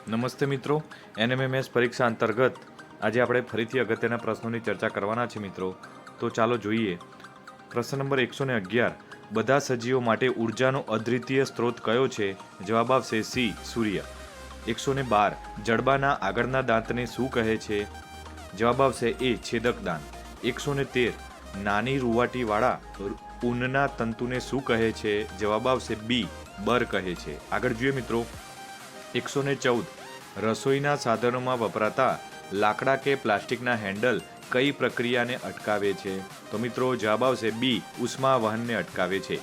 નમસ્તે મિત્રો, એનએમએમએસ પરીક્ષા અંતર્ગત આજે આપણે ફરીથી અગત્યના પ્રશ્નોની ચર્ચા કરવાના છે મિત્રો. તો ચાલો જોઈએ. પ્રશ્ન નંબર 111. બધા સજીવો માટે ઉર્જાનો અદ્વિતીય સ્ત્રોત કયો છે? જવાબ આવશે સી, સૂર્ય. 112. જડબાના આગળના દાંતને શું કહે છે? જવાબ આવશે એ, છેદક દાંત. 113. નાની રૂંવાટીવાળા ઊનના તંતુને શું કહે છે? જવાબ આવશે બી, બર કહે છે. આગળ જોઈએ મિત્રો. 114. રસોઈના સાધનોમાં વપરાતા લાકડા કે પ્લાસ્ટિકના હેન્ડલ કઈ પ્રક્રિયાને અટકાવે છે? તો મિત્રો જવાબ આવશે બી, ઉષ્મા વહનને અટકાવે છે.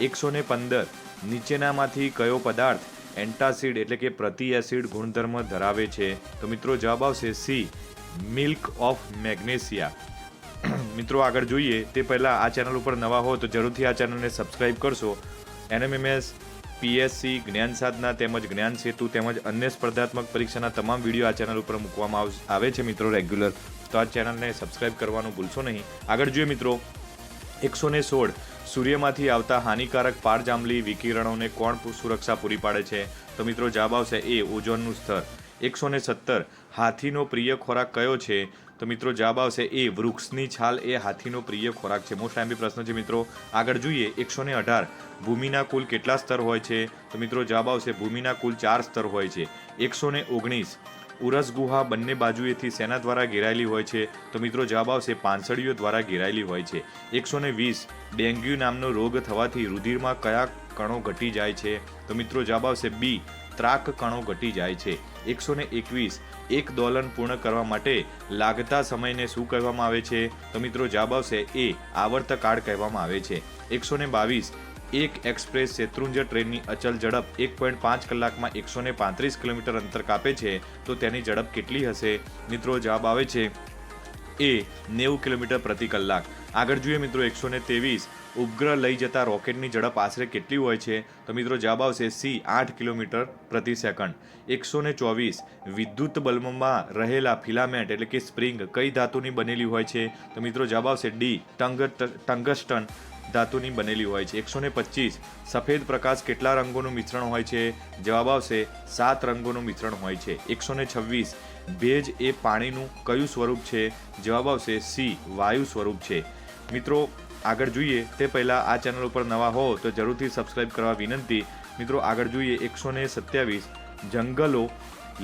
115. નીચેનામાંથી કયો પદાર્થ એન્ટાસિડ એટલે કે પ્રતિ એસિડ ગુણધર્મ ધરાવે છે? તો મિત્રો જવાબ આવશે સી, મિલ્ક ઓફ મેગ્નેશિયા. મિત્રો આગળ જોઈએ તે પહેલાં આ ચેનલ ઉપર નવા હો તો જરૂરથી આ ચેનલને સબસ્ક્રાઈબ કરશો. એનએમએમએસ, પીએસસી, જ્ઞાન સાધના તેમજ જ્ઞાન સેતુ તેમજ અન્ય સ્પર્ધાત્મક પરીક્ષાના તમામ વિડીયો આ ચેનલ ઉપર મૂકવામાં આવે છે મિત્રો રેગ્યુલર. તો આ ચેનલને સબસ્ક્રાઈબ કરવાનું ભૂલશો નહીં. આગળ જોઈએ મિત્રો. 116. સૂર્યમાંથી આવતા હાનિકારક પારજાંબલી વિકિરણોને કોણ સુરક્ષા પૂરી પાડે છે? તો મિત્રો જવાબ આવશે એ, ઓઝોનનું સ્તર. 117. હાથીનો પ્રિય ખોરાક કયો છે? તો મિત્રો જવાબ આવશે એ, વૃક્ષની છાલ એ હાથીનો પ્રિય ખોરાક છે. મોસ્ટ ટાઈમ પ્રશ્ન છે મિત્રો. આગળ જોઈએ. 118. ભૂમિના કુલ કેટલા સ્તર હોય છે? તો મિત્રો જવાબ આવશે ભૂમિના કુલ 4 સ્તર હોય છે. 119. ઉરસ ગુહા બંને બાજુએથી સેના દ્વારા ઘેરાયેલી હોય છે? તો મિત્રો જવાબ આવશે પાંસળીઓ દ્વારા ઘેરાયેલી હોય છે. 120. ડેન્ગ્યુ નામનો રોગ થવાથી રુધિરમાં કયા કણો ઘટી જાય છે? તો મિત્રો જવાબ આવશે બી, ત્રાક કણો ઘટી જાય છે. 121. એક દોલન પૂર્ણ કરવા માટે લાગતા સમયને શું કહેવામાં આવે છે? તો મિત્રો જવાબ આવશે એ, આવર્તકાળ કહેવામાં આવે છે. 122. એક એક્સપ્રેસ શેત્રુંજય ટ્રેનની અચલ ઝડપ 1.5 કલાકમાં 135 કિલોમીટર અંતર કાપે છે તો તેની ઝડપ કેટલી હશે? મિત્રો જવાબ આવે છે એ, 90 કિલોમીટર પ્રતિ કલાક. આગળ જોઈએ મિત્રો. 123. ઉપગ્રહ લઈ જતા રોકેટની ઝડપ આશરે કેટલી હોય છે? તો મિત્રો જવાબ આવશે સી, 8 કિલોમીટર પ્રતિ સેકન્ડ. 124. વિદ્યુત બલ્બમાં રહેલા ફિલામેન્ટ એટલે કે સ્પ્રિંગ કઈ ધાતુની બનેલી હોય છે? તો મિત્રો જવાબ આવશે ડી, ટંગસ્ટન ધાતુની બનેલી હોય છે. 125. સફેદ પ્રકાશ કેટલા રંગોનું મિશ્રણ હોય છે? જવાબ આવશે 7 રંગોનું મિશ્રણ હોય છે. 126. ભેજ એ પાણીનું કયું સ્વરૂપ છે? જવાબ આવશે સી, વાયુ સ્વરૂપ છે. મિત્રો આગળ જોઈએ તે પહેલાં આ ચેનલ ઉપર નવા હો તો જરૂરથી સબસ્ક્રાઈબ કરવા વિનંતી. મિત્રો આગળ જોઈએ. 127. જંગલો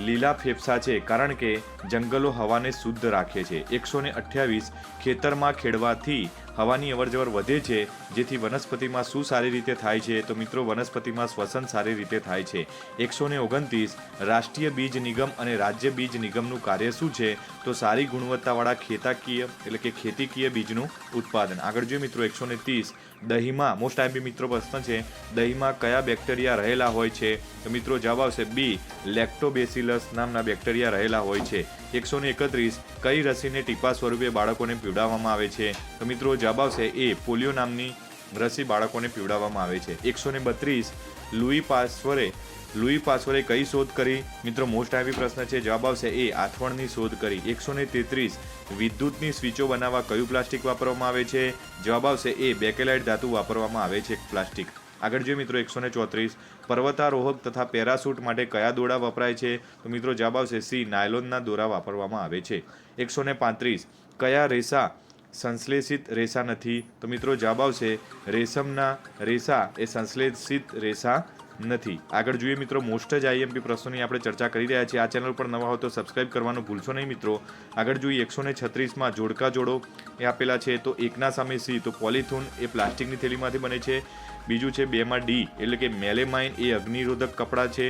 લીલા ફેફસા છે કારણ કે જંગલો હવાને શુદ્ધ રાખે છે. 128. ખેતરમાં ખેડવાથી હવાની અવરજવર વધે છે જેથી વનસ્પતિમાં શું સારી રીતે થાય છે? તો મિત્રો વનસ્પતિમાં શ્વસન સારી રીતે થાય છે. 129. રાષ્ટ્રીય બીજ નિગમ અને રાજ્ય બીજ નિગમનું કાર્ય શું છે? તો સારી ગુણવત્તાવાળા ખેતાકીય એટલે કે ખેતીકીય બીજનું ઉત્પાદન. આગળ જોઈએ મિત્રો. 130. દહીંમાં મોસ્ટ આઈમ્પી મિત્રો પ્રશ્ન છે. દહીંમાં કયા બેક્ટેરિયા રહેલા હોય છે? તો મિત્રો જવાબ આવશે બી, લેક્ટોબેસિલસ નામના બેક્ટેરિયા રહેલા હોય છે. 131. કઈ રસીને ટીપા સ્વરૂપે બાળકોને પીવડાવવામાં આવે છે? તો મિત્રો જવાબ આવશે એ, પોલિયો નામની રસી બાળકોને પીવડાવવામાં આવે છે. 132. લુઈ પાસવરે કઈ શોધ કરી? મિત્રો મોસ્ટ આઈમ્પી પ્રશ્ન છે. જવાબ આવશે એ, આથવણની શોધ કરી. 133. વિદ્યુતની સ્વિચો બનાવવા કયું પ્લાસ્ટિક વાપરવામાં આવે છે? જવાબ આવશે એ, બેકેલાઇટ ધાતુ વાપરવામાં આવે છે પ્લાસ્ટિક. આગળ જોઈએ મિત્રો. 134. પર્વતારોહક તથા પેરાશૂટ માટે કયા દોરા વપરાય છે? તો મિત્રો જવાબ આવશે સી, નાયલોનના દોરા વાપરવામાં આવે છે. 135. કયા રેસા સંશ્લેષિત રેસા નથી? તો મિત્રો જવાબ આવશે રેશમના રેસા એ સંશ્લેષિત રેસા નથી. આગળ જોઈએ મિત્રો. મોસ્ટ જ આઈએમપી પ્રશ્નોની આપણે ચર્ચા કરી રહ્યા છીએ. આ ચેનલ પર નવા હો તો સબસ્ક્રાઇબ કરવાનું ભૂલશો નહીં મિત્રો. આગળ જોઈએ. 136. જોડકા જોડો એ આપેલા છે તો એકના સામે સી, તો પોલિથીન એ પ્લાસ્ટિકની થેલીમાંથી બને છે. બીજું છે 2 ડી એટલે કે મેલેમાઇન એ અગ્નિરોધક કપડાં છે.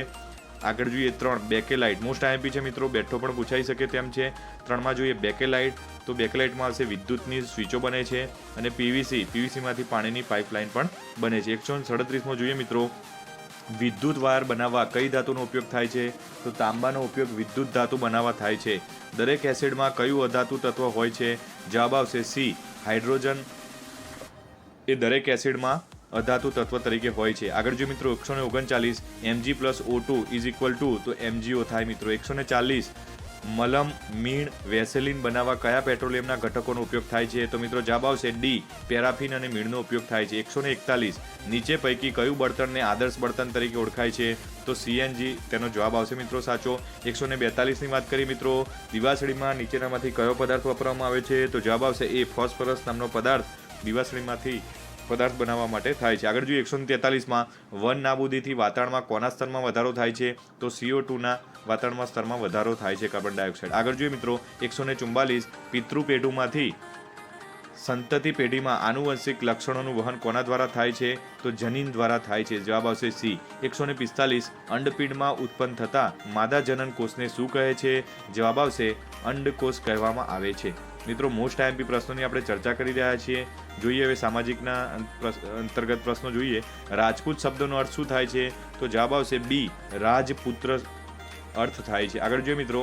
આગળ જોઈએ. 3 બેકેલાઇટ મોસ્ટ આઈએમપી છે મિત્રો, બેઠો પણ પૂછાઈ શકે તેમ છે. 3 જોઈએ બેકેલાઇટ, તો બેકેલાઇટમાં આવશે વિદ્યુતની સ્વિચો બને છે. અને પીવીસીમાંથી પાણીની પાઇપલાઇન પણ બને છે. 137 જોઈએ મિત્રો. વિદ્યુત વાયર બનાવવા કઈ ધાતુનો ઉપયોગ થાય છે? તો તાંબાનો ઉપયોગ વિદ્યુત ધાતુ બનાવવા થાય છે. દરેક એસિડમાં કયું અધાતુ તત્વ હોય છે? જવાબ આવશે સી, હાઇડ્રોજન એ દરેક એસિડમાં અધાતુ તત્વ તરીકે હોય છે. આગળ જો મિત્રો. 139. Mg+O2 = તો MgO થાય મિત્રો. 140. મલમ, મીણ, વેસેલિન બનાવવા કયા પેટ્રોલિયમના ઘટકોનો ઉપયોગ થાય છે? તો મિત્રો જવાબ આવશે ડી, પેરાફિન અને મીણનો ઉપયોગ થાય છે. 141 નીચે પૈકી કયું બળતણને આદર્શ બળતણ તરીકે ઓળખાય છે? તો સીએનજી તેનો જવાબ આવશે મિત્રો સાચો. 142ની વાત કરીએ મિત્રો, દિવાસળીમાં નીચેનામાંથી કયો પદાર્થ વાપરવામાં આવે છે? તો જવાબ આવશે એ, ફોસ્ફરસ નામનો પદાર્થ દિવાસળીમાંથી પદાર્થ બનાવવા માટે થાય છે. આગળ જોઈએ 143માં વન નાબૂદીથી વાતાવરણમાં કોના સ્તરમાં વધારો થાય છે? તો CO2ના વાતાવરણમાં સ્તરમાં વધારો થાય છે, કાર્બન ડાયોક્સાઇડ. આગળ જોઈએ મિત્રો 144 પિતૃ પેઢુમાંથી સંતતિ પેઢીમાં આનુવંશિક લક્ષણોનું વહન કોના દ્વારા થાય છે? તો જનીન દ્વારા થાય છે. જવાબ આવશે સી. 145 અંડપીંડમાં ઉત્પન્ન થતા માદા જનન કોષને શું કહે છે? જવાબ આવશે અંડકોષ કહેવામાં આવે છે. મિત્રો મોસ્ટ આઈએમપી પ્રશ્નોની આપણે ચર્ચા કરી રહ્યા છીએ. જોઈએ હવે સામાજિકના અંતર્ગત પ્રશ્નો જોઈએ. રાજપૂત શબ્દનો અર્થ શું થાય છે? તો જવાબ આવશે બી, રાજપુત્ર અર્થ થાય છે. આગળ જોઈએ મિત્રો,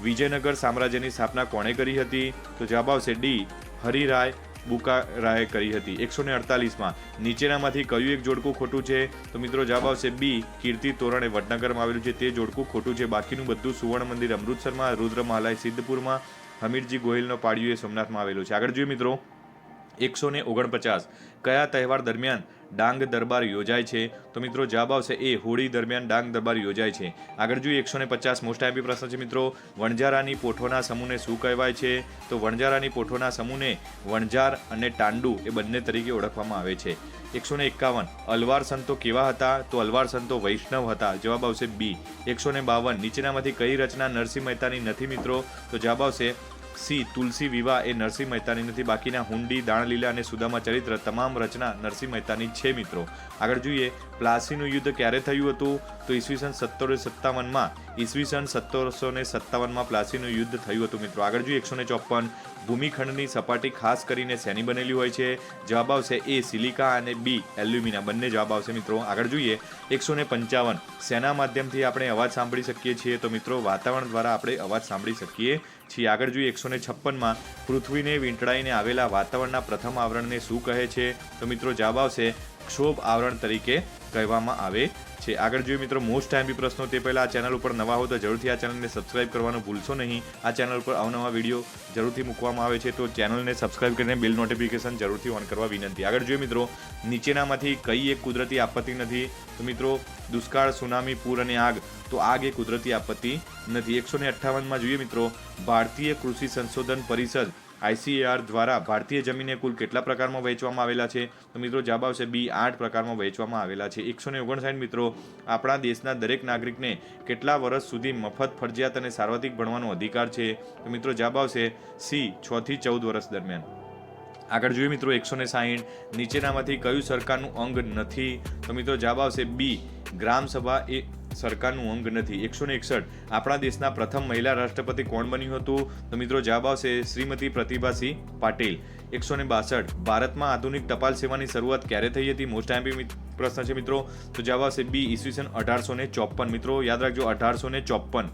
વિજયનગર સામ્રાજ્યની સ્થાપના કોણે કરી હતી? તો જવાબ આવશે ડી, હરિરાય બુકારાયે કરી હતી. 148માં નીચેનામાંથી કયું એક જોડકું ખોટું છે? તો મિત્રો જવાબ આવશે બી, કીર્તિ તોરણ એ વડનગરમાં આવેલું છે તે જોડકું ખોટું છે. બાકીનું બધું સુવર્ણ મંદિર અમૃતસરમાં, રુદ્રમહાલય સિદ્ધપુરમાં, હમીરજી ગોહિલનો પાળિયો એ સોમનાથમાં આવેલું છે. આગળ જોઈએ મિત્રો 149 કયા તહેવાર દરમિયાન ડાંગ દરબાર યોજાય છે? તો મિત્રો જવાબ આવશે એ, હોળી દરમિયાન ડાંગ દરબાર યોજાય છે. આગળ જોઈએ 150 મોસ્ટ આઈપી પ્રશ્ન છે મિત્રો, વણજારાની પોઠોના સમૂહને શું કહેવાય છે? તો વણજારાની પોઠોના સમૂહને વણજાર અને ટાંડુ એ બંને તરીકે ઓળખવામાં આવે છે. 151 અલવાર સંતો કેવા હતા? તો અલવાર સંતો વૈષ્ણવ હતા. જવાબ આવશે બી. 152 નીચેનામાંથી કઈ રચના નરસિંહ મહેતાની નથી મિત્રો? તો જવાબ આવશે સી, તુલસી વિવાહ એ નરસિંહ મહેતાની નથી. બાકીના હુંડી, દાણલીલા અને સુદામા ચરિત્ર તમામ રચના નરસિંહ મહેતાની છે મિત્રો. આગળ જોઈએ પ્લાસીનું યુદ્ધ ક્યારે થયું હતું? તો ઈસવીસન 1757માં, ઈસવીસન 1757માં પ્લાસીનું યુદ્ધ થયું હતું મિત્રો. આગળ જોઈએ 154 ભૂમિખંડની સપાટી ખાસ કરીને શેની બનેલી હોય છે? જવાબ આવશે એ, સિલિકા અને બી, એલ્યુમિના. બંને જવાબ આવશે મિત્રો. આગળ જોઈએ 155 શેના માધ્યમથી આપણે અવાજ સાંભળી શકીએ છીએ? તો મિત્રો વાતાવરણ દ્વારા આપણે અવાજ સાંભળી શકીએ છીએ. આગળ જોઈએ 156માં પૃથ્વીને વીંટળાઈને આવેલા વાતાવરણના પ્રથમ આવરણને શું કહે છે? તો મિત્રો જવાબ આવશે ક્ષોભ આવરણ તરીકે કહેવામાં આવે છે. આગળ જોઈએ મિત્રો મોસ્ટ આઈએમપી પ્રશ્નો. તે પહેલાં આ ચેનલ ઉપર નવા હો તો જરૂરથી આ ચેનલને સબસ્ક્રાઇબ કરવાનું ભૂલશો નહીં. આ ચેનલ પર અવનવા વિડીયો જરૂરથી મૂકવામાં આવે છે, તો ચેનલને સબસ્ક્રાઇબ કરીને બેલ નોટિફિકેશન જરૂરથી ઓન કરવા વિનંતી. આગળ જોઈએ મિત્રો નીચેનામાંથી કઈ એક કુદરતી આપત્તિ નથી? તો મિત્રો દુષ્કાળ, સુનામી, પૂર અને આગ. તો આગ એ કુદરતી આપત્તિ નથી. 158માં જોઈએ મિત્રો ભારતીય કૃષિ સંશોધન પરિષદ ICAR દ્વારા ભારતીય જમીનને કુલ કેટલા પ્રકારમાં વહેંચવામાં આવેલા છે? તો મિત્રો જવાબ આવશે બી, 8 પ્રકારમાં વહેંચવામાં આવેલા છે. 159 મિત્રો આપણા દેશના દરેક નાગરિકને કેટલા વર્ષ સુધી મફત, ફરજિયાત અને સાર્વત્રિક ભણવાનો અધિકાર છે? તો મિત્રો જવાબ આવશે સી, 6 થી 14 વર્ષ દરમિયાન. આગળ જોઈએ મિત્રો 160 નીચેનામાંથી કયું સરકારનું અંગ નથી? તો મિત્રો જવાબ આવશે બી, ગ્રામ સભા એ સરકારનું અંગ નથી. 161 આપણા દેશના પ્રથમ મહિલા રાષ્ટ્રપતિ કોણ બન્યું હતું? તો મિત્રો જવાબ આવશે શ્રીમતી પ્રતિભાસિંહ પાટીલ. 162 ભારતમાં આધુનિક ટપાલ સેવાની શરૂઆત ક્યારે થઈ હતી? મોસ્ટ આઈએમપી પ્રશ્ન છે મિત્રો. તો જવાબ આવશે બી, ઈસવીસન 1854. મિત્રો યાદ રાખજો 1854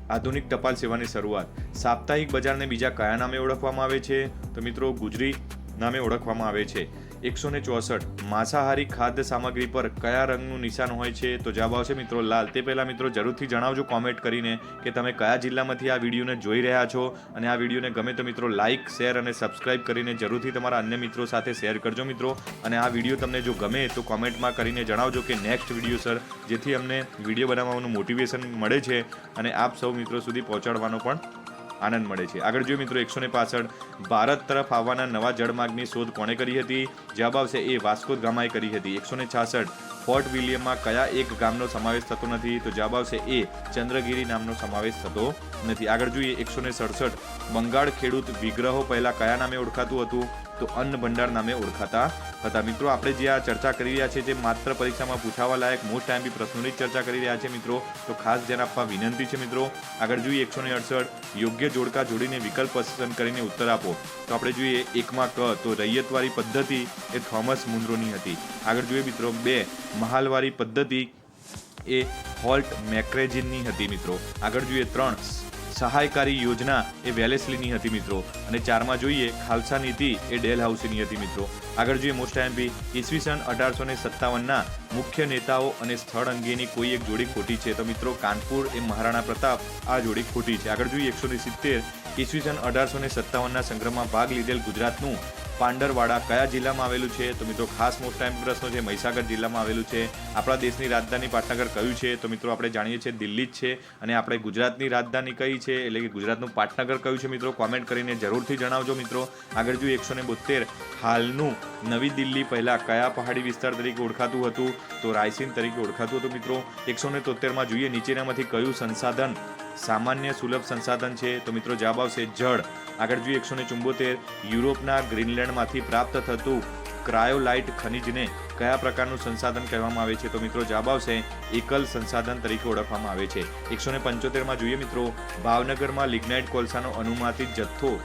આધુનિક ટપાલ સેવાની શરૂઆત. સાપ્તાહિક બજારને બીજા કયા નામે ઓળખવામાં આવે છે? તો મિત્રો ગુજરી નામે ઓળખવામાં આવે છે. 164 માંસાહારી ખાદ્ય સામગ્રી પર કયા રંગનું નિશાન હોય છે? તો જવાબ આવશે મિત્રો લાલ. તે પહેલાં મિત્રો જરૂરથી જણાવજો કોમેન્ટ કરીને કે તમે કયા જિલ્લામાંથી આ વિડીયોને જોઈ રહ્યા છો, અને આ વિડીયોને ગમે તો મિત્રો લાઇક, શેર અને સબસ્ક્રાઇબ કરીને જરૂરથી તમારા અન્ય મિત્રો સાથે શેર કરજો મિત્રો. અને આ વિડીયો તમને જો ગમે તો કોમેન્ટમાં કરીને જણાવજો કે નેક્સ્ટ વિડીયો સર, જેથી અમને વિડીયો બનાવવાનું મોટિવેશન મળે છે અને આપ સૌ મિત્રો સુધી પહોંચાડવાનો પણ આનંદ મળે છે. આગળ જોઈએ મિત્રો 165 ભારત તરફ આવવાના નવા જળમાર્ગની શોધ કોણે કરી હતી? જવાબ આવશે એ, વાસ્કો ગામાએ કરી હતી. 166 ફોર્ટ વિલિયમમાં કયા એક ગામનો સમાવેશ થતો નથી? તો જવાબ આવશે એ, ચંદ્રગીરી નામનો સમાવેશ થતો નથી. આગળ જોઈએ 167 બંગાળ ખેડૂત વિગ્રહો પહેલા કયા નામે ઓળખાતું હતું? તો અન્ન ભંડાર નામે ઓળખાતા હતા. મિત્રો આપણે જે આ ચર્ચા કરી રહ્યા છીએ જે માત્ર પરીક્ષામાં પૂછાવા લાયક મોસ્ટ આઈએમપી પ્રશ્નોની ચર્ચા કરી રહ્યા છે મિત્રો, તો ખાસ ધ્યાન આપવા વિનંતી છે મિત્રો. આગળ જોઈએ 168 યોગ્ય જોડકા જોડીને વિકલ્પ પસંદ કરીને ઉત્તર આપો. તો આપણે જોઈએ 1માં ક, તો રૈયતવારી પદ્ધતિ એ થોમસ મુનરોની હતી. આગળ જોઈએ મિત્રો 2 મહાલવારી પદ્ધતિ એ હોલ્ટ મેક્રેજિનની હતી મિત્રો. આગળ જોઈએ 3 સહાયકારી યોજના એ વેલેસ્લીની હતી મિત્રો. અને 4માં જોઈએ ખાલસા નીતિ એ ડેલહાઉસીની હતી મિત્રો. આગળ જોઈએ મોસ્ટ આઈએમપી, ઈસવીસન 1857ના મુખ્ય નેતાઓ અને સ્થળ અંગેની કોઈ એક જોડી ખોટી છે. તો મિત્રો કાનપુર એ મહારાણા પ્રતાપ, આ જોડી ખોટી છે. આગળ જોઈએ 170, ઈસવીસન 1857ના સંગ્રામમાં ભાગ લીધેલ ગુજરાતનું પાંડરવાડા કયા જિલ્લામાં આવેલું છે? તો મિત્રો ખાસ મોસ્ટ ટાઈમ પ્રશ્નો છે. મહીસાગર જિલ્લામાં આવેલું છે. આપણા દેશની રાજધાની પાટનગર કયું છે? તો મિત્રો આપણે જાણીએ છીએ દિલ્હી જ છે. અને આપણે ગુજરાતની રાજધાની કઈ છે, એટલે કે ગુજરાતનું પાટનગર કયું છે મિત્રો? કોમેન્ટ કરીને જરૂરથી જણાવજો મિત્રો. આગળ જોઈએ 172, હાલનું નવી દિલ્હી પહેલા કયા પહાડી વિસ્તાર તરીકે ઓળખાતું હતું? તો રાયસીન તરીકે ઓળખાતું હતું મિત્રો. 173માં જોઈએ નીચેનામાંથી કયું સંસાધન સામાન્ય સુલભ સંસાધન છે? તો મિત્રો જવાબ આવશે જળ. આગળ જોઈએ 174, યુરોપના ગ્રીનલેન્ડમાંથી પ્રાપ્ત થતું ક્રાયોલાઇટ ખનિજને કયા પ્રકારનું સંસાધન કહેવામાં આવે છે? તો મિત્રો જવાબ આવશે એકલ સંસાધન તરીકે ઓળખવામાં આવે છે. 175માં જોઈએ મિત્રો ભાવનગરમાં લિગ્નાઇટ કોલસાનો અનુમાનિત જથ્થો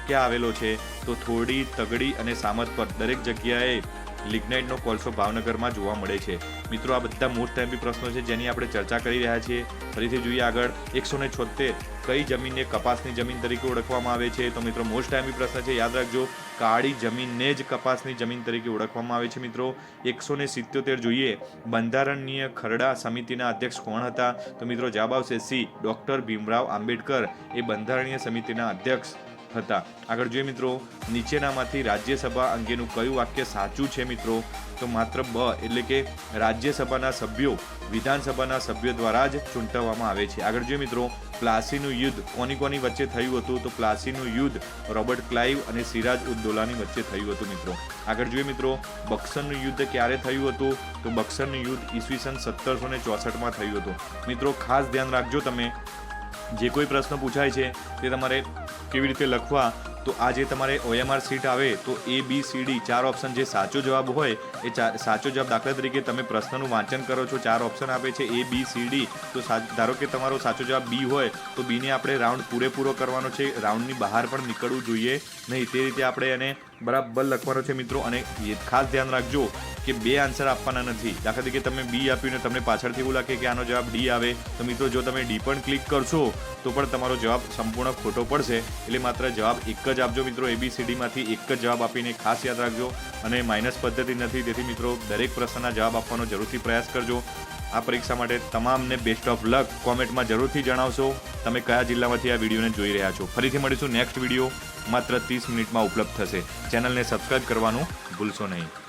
ક્યાં આવેલો છે? તો થોડી, તગડી અને સામત પર દરેક જગ્યાએ લિગ્નાઇટનો કોલસો ભાવનગરમાં જોવા મળે છે. મિત્રો આ બધા મોસ્ટ આઈએમપી પ્રશ્નો છે જેની આપણે ચર્ચા કરી રહ્યા છીએ. ફરીથી જોઈએ આગળ 176, કઈ જમીનને કપાસની જમીન તરીકે ઓળખવામાં આવે છે? તો મિત્રો મોસ્ટ આઈએમપી પ્રશ્ન છે, યાદ રાખજો. કાળી જમીનને જ કપાસની જમીન તરીકે ઓળખવામાં આવે છે મિત્રો. 177 જોઈએ બંધારણીય ખરડા સમિતિના અધ્યક્ષ કોણ હતા? તો મિત્રો જવાબ આવશે સી, ડોક્ટર ભીમરાવ આંબેડકર એ બંધારણીય સમિતિના અધ્યક્ષ હતા. આગળ જોઈએ મિત્રો નીચેનામાંથી રાજ્યસભા અંગેનું કયું વાક્ય સાચું છે મિત્રો? તો માત્ર બ, એટલે કે રાજ્યસભાના સભ્યો વિધાનસભાના સભ્યો દ્વારા જ ચૂંટવામાં આવે છે. આગળ જોઈએ મિત્રો પ્લાસીનું યુદ્ધ કોની કોની વચ્ચે થયું હતું? તો પ્લાસીનું યુદ્ધ રોબર્ટ ક્લાઇવ અને સિરાજ ઉદ દૌલાની વચ્ચે થયું હતું મિત્રો. આગળ જોઈએ મિત્રો બક્સરનું યુદ્ધ ક્યારે થયું હતું? તો બક્સરનું યુદ્ધ ઈસવીસન 1764માં થયું હતું. મિત્રો ખાસ ધ્યાન રાખજો, તમે જે કોઈ પ્રશ્ન પૂછાય છે તે તમારે કેવી રીતે લખવા. તો આ જે તમારે OMR સીટ આવે તો ABCD 4 ઓપ્શન જે સાચો જવાબ હોય એ સાચો જવાબ, દાખલા તરીકે તમે પ્રશ્નનું વાંચન કરો છો, 4 ઓપ્શન આપે છે ABCD, તો ધારો કે તમારો સાચો જવાબ બી હોય તો બીને આપણે રાઉન્ડ પૂરેપૂરો કરવાનો છે, રાઉન્ડની બહાર પણ નીકળવું જોઈએ નહીં. તે રીતે આપણે એને બરાબર લખવાનો છે મિત્રો. અને ખાસ ધ્યાન રાખજો કે 2 આન્સર આપવાના નથી. દાખલા તરીકે તમે બી આપ્યું ને તમને પાછળથી એવું લાગે કે આનો જવાબ ડી આવે, તો મિત્રો જો તમે ડી પણ ક્લિક કરશો તો પણ તમારો જવાબ સંપૂર્ણ ખોટો પડશે. એટલે માત્ર જવાબ એક જ આપજો મિત્રો. ABCDમાંથી એક જ જવાબ આપીને ખાસ યાદ રાખજો. અને માઇનસ પદ્ધતિ નથી, તેથી મિત્રો દરેક પ્રશ્નના જવાબ આપવાનો જરૂરથી પ્રયાસ કરજો. આ પરીક્ષા માટે તમામને બેસ્ટ ઓફ લક. કોમેન્ટમાં જરૂરથી જણાવશો તમે કયા જિલ્લામાંથી આ વિડીયોને જોઈ રહ્યા છો. ફરીથી મળીશું નેક્સ્ટ વિડીયો માત્ર 30 મિનિટમાં ઉપલબ્ધ થશે. ચેનલને સબસ્ક્રાઇબ કરવાનું ભૂલશો નહીં.